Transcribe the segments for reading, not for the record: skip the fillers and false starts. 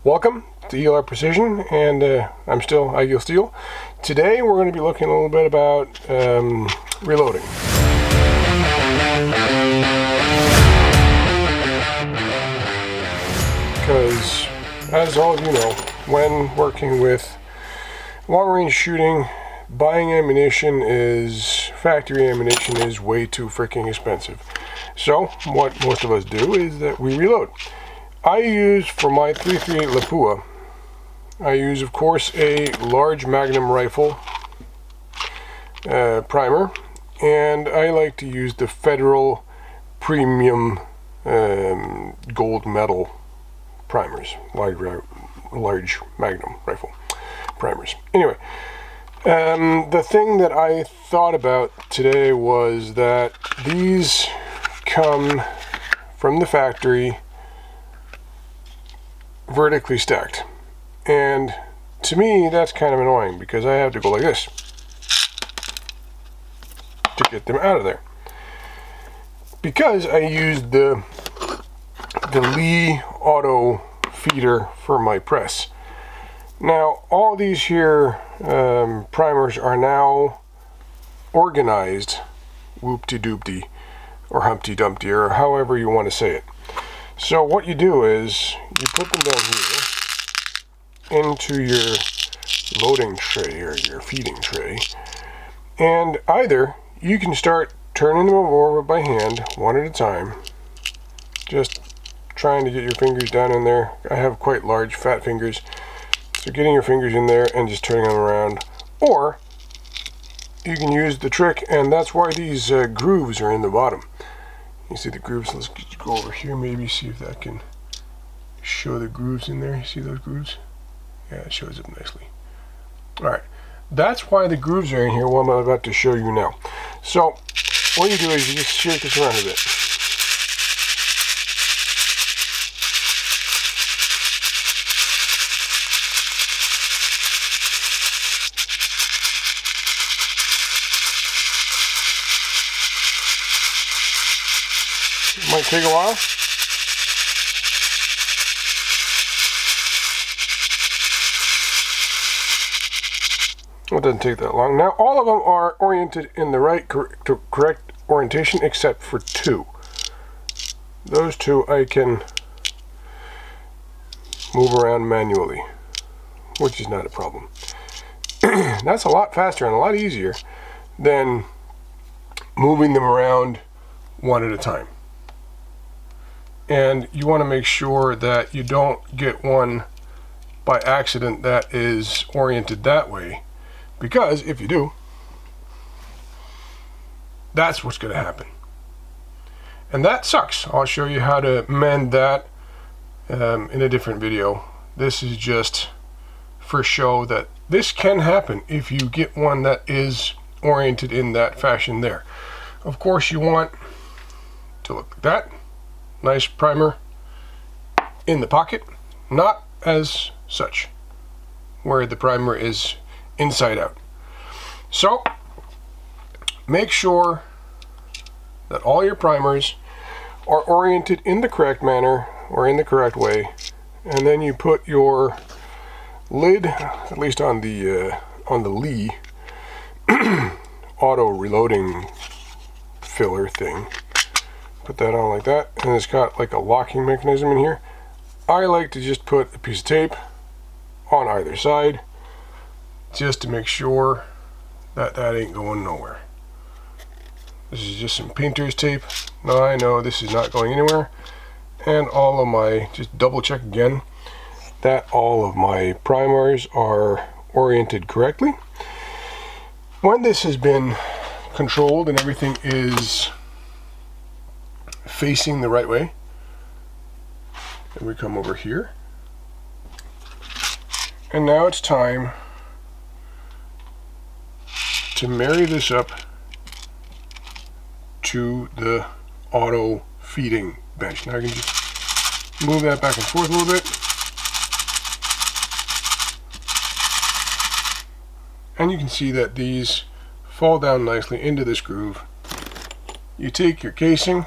Welcome to ELR-Precision, and I'm still Ideal Steel. Today we're going to be looking a little bit about reloading. Because, as all of you know, when working with long-range shooting, buying ammunition factory ammunition is way too freaking expensive. So, what most of us do is that we reload. I use, for my .338 Lapua, I use, of course, a large Magnum rifle primer, and I like to use the Federal Premium gold medal primers, large Magnum rifle primers. Anyway, the thing that I thought about today was that these come from the factory vertically stacked, and to me that's kind of annoying because I have to go like this to get them out of there, because I used the Lee auto feeder for my press. Now all these here primers are now organized whoop-de-doop-de or Humpty-Dumpty, or however you want to say it. So what you do is you put them down here into your loading tray or your feeding tray, and either you can start turning them over by hand one at a time, just trying to get your fingers down in there. I have quite large fat fingers, so getting your fingers in there and just turning them around, or you can use the trick, and that's why these grooves are in the bottom. You see the grooves. Let's go over here, maybe see if that can show the grooves in there. You see those grooves? Yeah, it shows up nicely. Alright, that's why the grooves are in here, what I'm about to show you now. So what you do is you just shake this around a bit. It might take a while. It doesn't take that long. Now all of them are oriented in the right correct orientation except for two. Those two I can move around manually, which is not a problem. That's a lot faster and a lot easier than moving them around one at a time. And you want to make sure that you don't get one by accident that is oriented that way, because if you do, that's what's going to happen, and that sucks. I'll show you how to mend that in a different video. This is just for show that this can happen if you get one that is oriented in that fashion there. Of course you want to look like that. Nice primer in the pocket, not as such, where the primer is inside out. So make sure that all your primers are oriented in the correct manner or in the correct way, and then you put your lid, at least on the Lee auto reloading filler thing. Put that on like that, and it's got like a locking mechanism in here. I like to just put a piece of tape on either side just to make sure that that ain't going nowhere. This is just some painter's tape. Now I know this is not going anywhere, and all of my, just double check again that all of my primers are oriented correctly. When this has been controlled and everything is facing the right way, and we come over here, and now it's time to marry this up to the auto feeding bench. Now I can just move that back and forth a little bit, and you can see that these fall down nicely into this groove. You take your casing,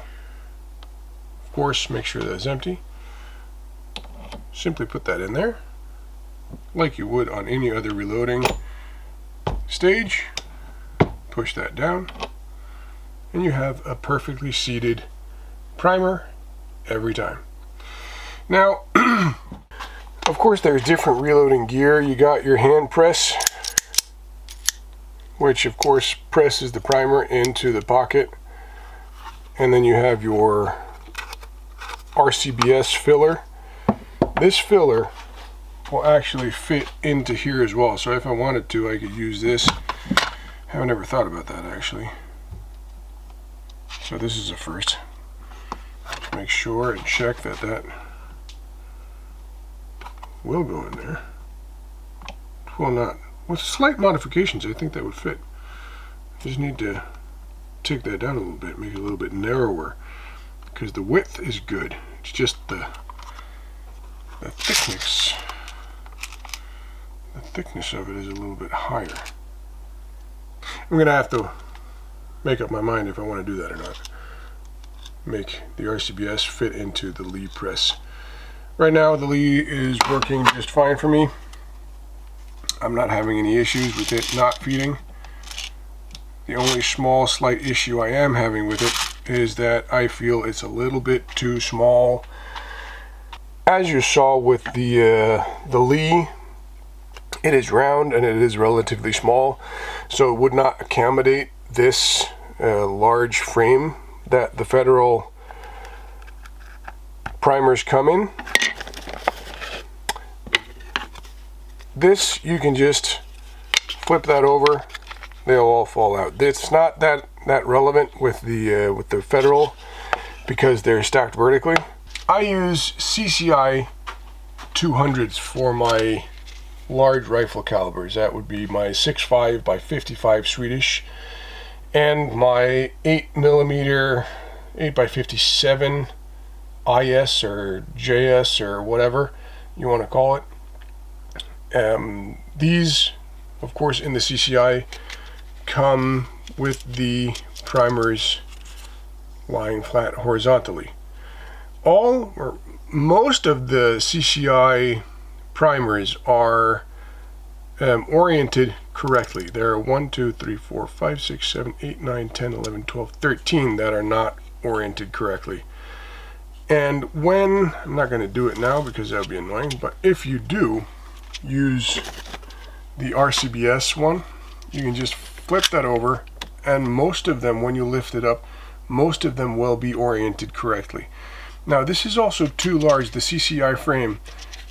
of course make sure that it's empty, simply put that in there like you would on any other reloading stage. Push that down, and you have a perfectly seated primer every time. Now, of course, there's different reloading gear. You got your hand press, which of course presses the primer into the pocket, and then you have your RCBS filler. This filler will actually fit into here as well, so if I wanted to, I could use this. I've never thought about that actually. So this is a first. Make sure and check that that will go in there. Well, not with slight modifications, I think that would fit. Just need to take that down a little bit, make it a little bit narrower, because the width is good. It's just the thickness. The thickness of it is a little bit higher. I'm gonna have to make up my mind if I want to do that or not. Make the RCBS fit into the Lee press. Right now the Lee is working just fine for me. I'm not having any issues with it not feeding. The only small slight issue I am having with it is that I feel it's a little bit too small. As you saw with the Lee, it is round and it is relatively small, so it would not accommodate this large frame that the Federal primers come in. This, you can just flip that over, they'll all fall out. It's not that relevant with the Federal because they're stacked vertically. I use CCI 200s for my large rifle calibers. That would be my 6.5 by 55 Swedish and my 8mm 8 by 57 IS or JS or whatever you want to call it. These, of course, in the CCI come with the primers lying flat horizontally. All or most of the CCI primers are oriented correctly. There are 1, 2, 3, 4, 5, 6, 7, 8, 9, 10, 11, 12, 13 that are not oriented correctly. And when, I'm not going to do it now because that would be annoying, but if you do use the RCBS one, you can just flip that over, and most of them, when you lift it up, most of them will be oriented correctly. Now this is also too large. The CCI frame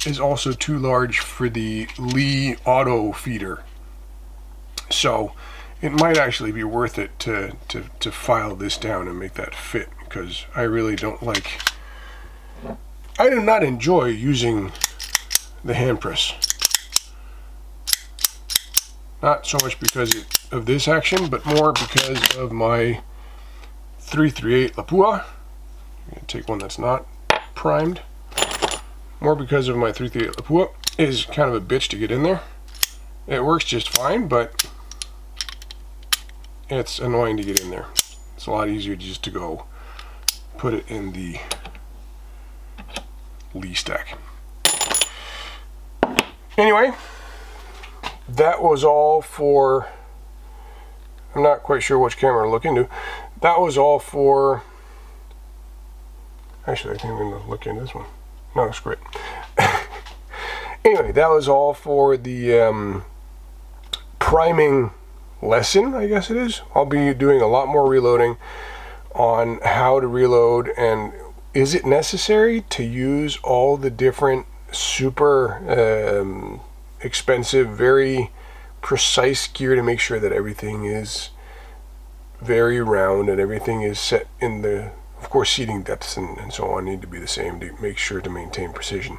is also too large for the Lee auto feeder, so it might actually be worth it to file this down and make that fit, because I really don't like, I do not enjoy using the hand press. Not so much because of this action, but more because of my 338 Lapua. I'm going to take one that's not primed. More because of my 338 Lapua is kind of a bitch to get in there. It works just fine, but it's annoying to get in there. It's a lot easier just to go put it in the Lee stack. Anyway, that was all for, I'm not quite sure which camera to look into. That was all for, actually I think I'm going to look into this one. No, screw it. Anyway, that was all for the priming lesson, I guess it is. I'll be doing a lot more reloading on how to reload, and is it necessary to use all the different super expensive, very precise gear to make sure that everything is very round and everything is set in the, of course, seating depths and so on need to be the same to make sure to maintain precision.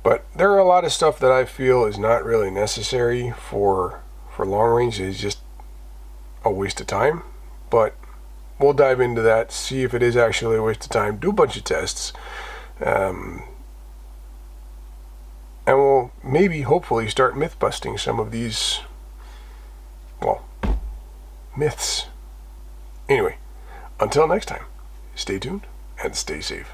But there are a lot of stuff that I feel is not really necessary for long range. It's just a waste of time. But we'll dive into that, see if it is actually a waste of time, do a bunch of tests, and we'll maybe, hopefully, start myth busting some of these, well, myths. Anyway, until next time, stay tuned and stay safe.